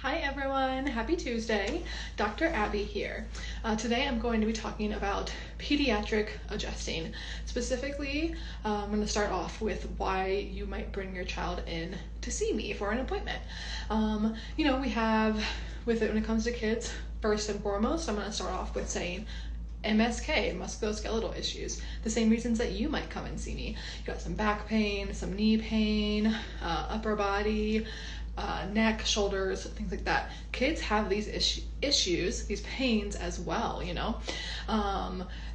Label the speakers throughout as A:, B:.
A: Hi everyone, happy Tuesday. Dr. Abby here. Today I'm going to be talking about pediatric adjusting. Specifically, I'm going to start off with why you might bring your child in to see me for an appointment. We have, when it comes to kids, first and foremost, I'm going to start off with saying MSK, musculoskeletal issues, the same reasons that you might come and see me. You got some back pain, some knee pain, upper body, neck, shoulders, things like that. Kids have these issues, these pains as well,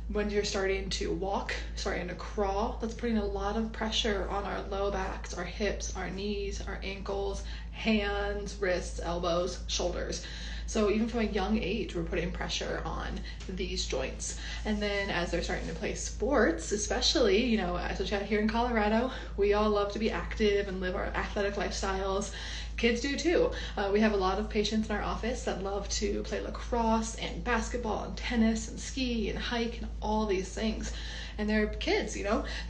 A: when you're starting to walk, starting to crawl, that's putting a lot of pressure on our low backs, our hips, our knees, our ankles, hands, wrists, elbows, shoulders. So even from a young age, we're putting pressure on these joints. And then as they're starting to play sports, especially, out here in Colorado, we all love to be active and live our athletic lifestyles. Kids do too. We have a lot of patients in our office that love to play lacrosse and basketball and tennis and ski and hike and all these things. And they're kids,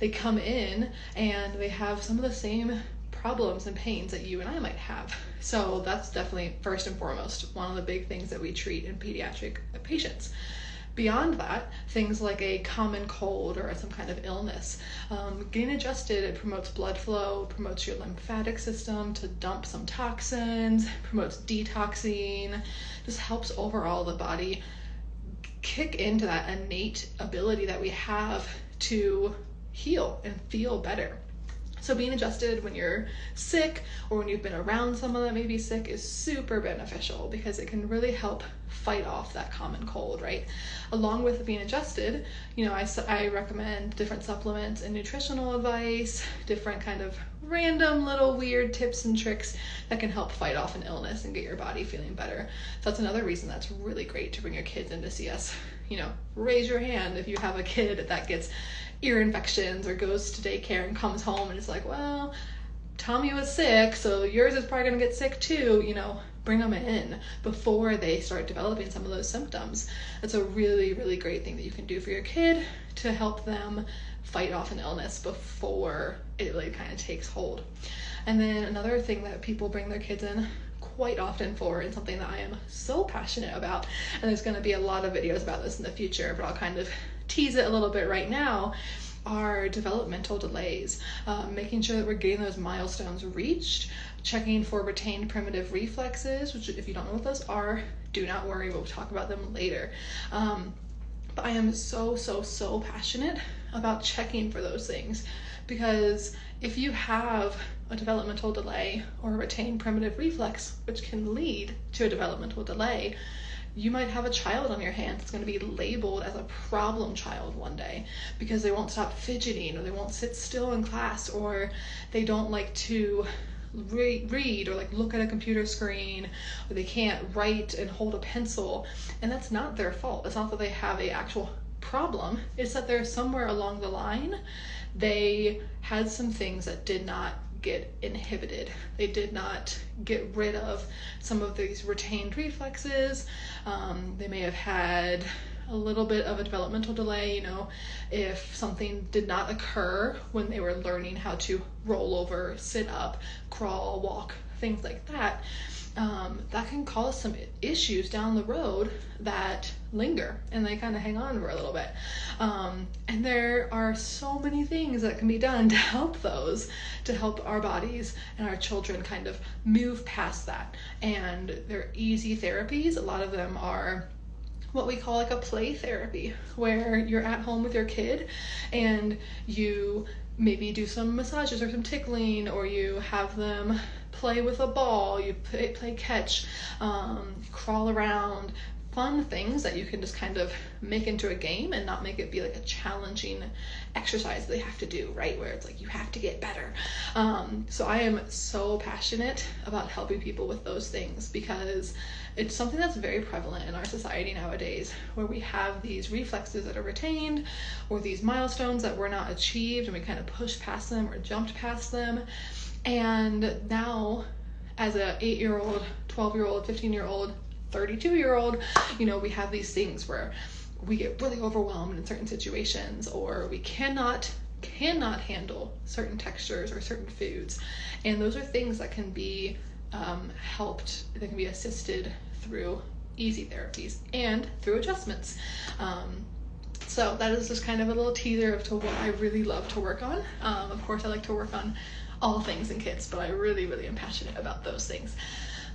A: they come in and they have some of the same problems and pains that you and I might have. So that's definitely first and foremost one of the big things that we treat in pediatric patients. Beyond that, things like a common cold or some kind of illness. Getting adjusted, it promotes blood flow, promotes your lymphatic system to dump some toxins, promotes detoxing, just helps overall the body kick into that innate ability that we have to heal and feel better. So being adjusted when you're sick or when you've been around someone that may be sick is super beneficial because it can really help fight off that common cold, right? Along with being adjusted, I recommend different supplements and nutritional advice, different kind of random little weird tips and tricks that can help fight off an illness and get your body feeling better. So that's another reason that's really great to bring your kids in to see us. Raise your hand if you have a kid that gets ear infections or goes to daycare and comes home and it's like, well, Tommy was sick, so yours is probably going to get sick too. Bring them in before they start developing some of those symptoms. That's a really, really great thing that you can do for your kid to help them fight off an illness before it really kind of takes hold. And then another thing that people bring their kids in quite often for, and something that I am so passionate about, and there's going to be a lot of videos about this in the future, but I'll kind of tease it a little bit right now, are developmental delays. Making sure that we're getting those milestones reached, checking for retained primitive reflexes, which if you don't know what those are, do not worry, we'll talk about them later. But I am so passionate about checking for those things, because if you have a developmental delay or a retained primitive reflex, which can lead to a developmental delay, you might have a child on your hands that's going to be labeled as a problem child one day because they won't stop fidgeting, or they won't sit still in class, or they don't like to read or look at a computer screen, or they can't write and hold a pencil. And that's not their fault. It's not that they have an actual problem. It's that they're somewhere along the line they had some things that did not get inhibited. They did not get rid of some of these retained reflexes. They may have had a little bit of a developmental delay, if something did not occur when they were learning how to roll over, sit up, crawl, walk, things like that. That can cause some issues down the road that linger and they kind of hang on for a little bit. And there are so many things that can be done to help those, to help our bodies and our children kind of move past that. And they're easy therapies. A lot of them are what we call a play therapy, where you're at home with your kid and you maybe do some massages or some tickling, or you have them play with a ball, you play catch, crawl around, fun things that you can just kind of make into a game and not make it be a challenging exercise they have to do, right? Where it's you have to get better. So I am so passionate about helping people with those things, because it's something that's very prevalent in our society nowadays, where we have these reflexes that are retained, or these milestones that were not achieved, and we kind of pushed past them or jumped past them. And now, as a 8-year-old, 12-year-old, 15-year-old, 32-year-old, we have these things where we get really overwhelmed in certain situations, or we cannot handle certain textures or certain foods. And those are things that can be they can be assisted through easy therapies and through adjustments. So that is just kind of a little teaser of to what I really love to work on. Of course, I like to work on all things in kids, but I really, really am passionate about those things.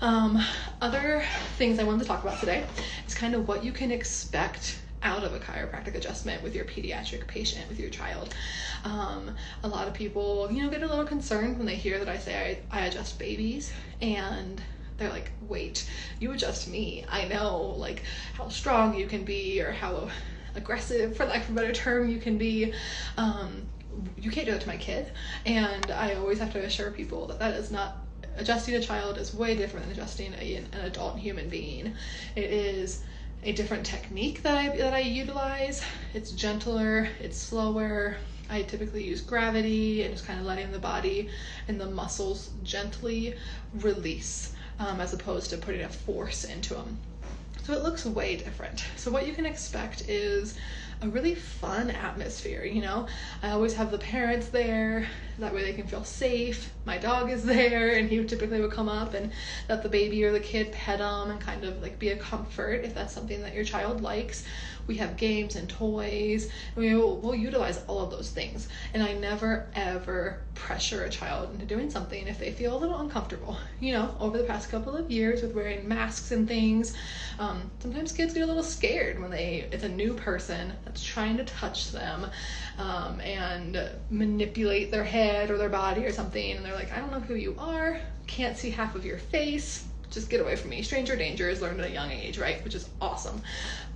A: Other things I wanted to talk about today is kind of what you can expect out of a chiropractic adjustment with your pediatric patient, with your child. A lot of people, get a little concerned when they hear that I say I adjust babies, and they're like, wait, you adjust me. I know like how strong you can be, or how aggressive, for lack of a better term, you can be. You can't do that to my kid. And I always have to assure people that is not, adjusting a child is way different than adjusting an adult human being. It is a different technique that I utilize. It's gentler, it's slower. I typically use gravity and just kind of letting the body and the muscles gently release, as opposed to putting a force into them. So it looks way different. So what you can expect is a really fun atmosphere, I always have the parents there, that way they can feel safe. My dog is there, and he typically would come up and let the baby or the kid pet them and kind of like be a comfort if that's something that your child likes. We have games and toys, and we'll utilize all of those things. And I never ever pressure a child into doing something if they feel a little uncomfortable. Over the past couple of years with wearing masks and things, sometimes kids get a little scared when it's a new person that's trying to touch them, and manipulate their head or their body or something, and they're like, I don't know who you are, can't see half of your face, just get away from me. Stranger danger is learned at a young age, right? Which is awesome.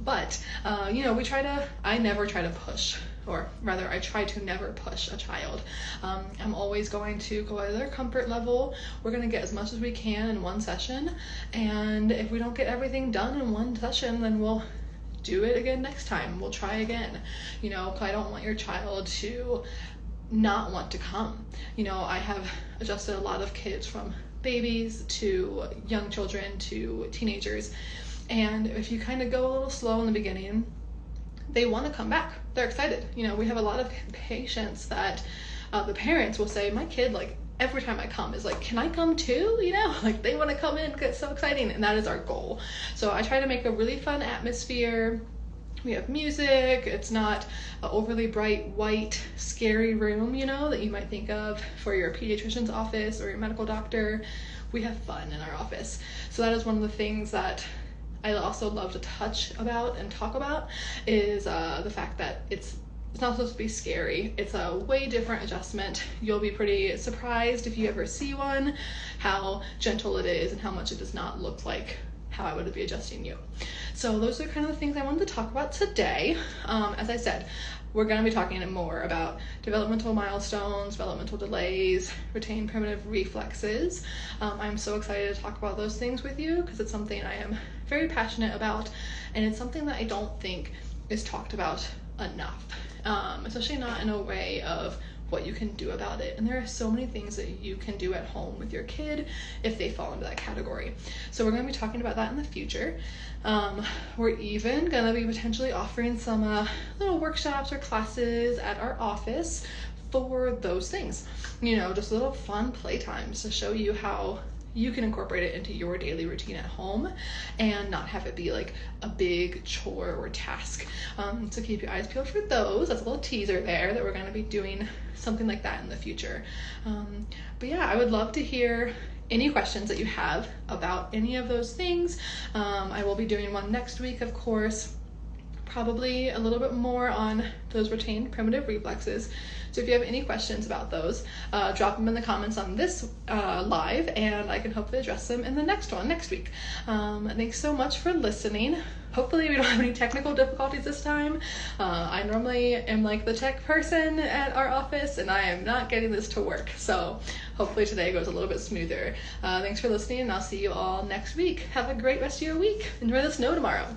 A: But, I never try to push, or rather I try to never push a child. I'm always going to go at their comfort level. We're going to get as much as we can in one session. And if we don't get everything done in one session, then we'll do it again next time. We'll try again. I don't want your child to not want to come. I have adjusted a lot of kids from babies to young children to teenagers, and if you kind of go a little slow in the beginning, they want to come back. They're excited. We have a lot of patients that the parents will say, my kid, like, every time I come is like, can I come too? Like they want to come in, it's so exciting, and that is our goal. So I try to make a really fun atmosphere. We have music. It's not an overly bright, white, scary room, that you might think of for your pediatrician's office or your medical doctor. We have fun in our office. So that is one of the things that I also love to touch about and talk about, is the fact that it's not supposed to be scary. It's a way different adjustment. You'll be pretty surprised if you ever see one, how gentle it is and how much it does not look like how I would be adjusting you. So those are kind of the things I wanted to talk about today. As I said, we're going to be talking more about developmental milestones, developmental delays, retained primitive reflexes. I'm so excited to talk about those things with you because it's something I am very passionate about, and it's something that I don't think is talked about enough, especially not in a way of what you can do about it. And there are so many things that you can do at home with your kid if they fall into that category. So we're going to be talking about that in the future. We're even going to be potentially offering some little workshops or classes at our office for those things. Just little fun playtimes to show you how you can incorporate it into your daily routine at home and not have it be like a big chore or task. So keep your eyes peeled for those. That's a little teaser there that we're going to be doing something like that in the future. But yeah, I would love to hear any questions that you have about any of those things. I will be doing one next week, of course, probably a little bit more on those retained primitive reflexes. So if you have any questions about those, drop them in the comments on this live, and I can hopefully address them in the next one next week. Thanks so much for listening. Hopefully we don't have any technical difficulties this time. I normally am like the tech person at our office, and I am not getting this to work. So hopefully today goes a little bit smoother. Thanks for listening, and I'll see you all next week. Have a great rest of your week. Enjoy the snow tomorrow.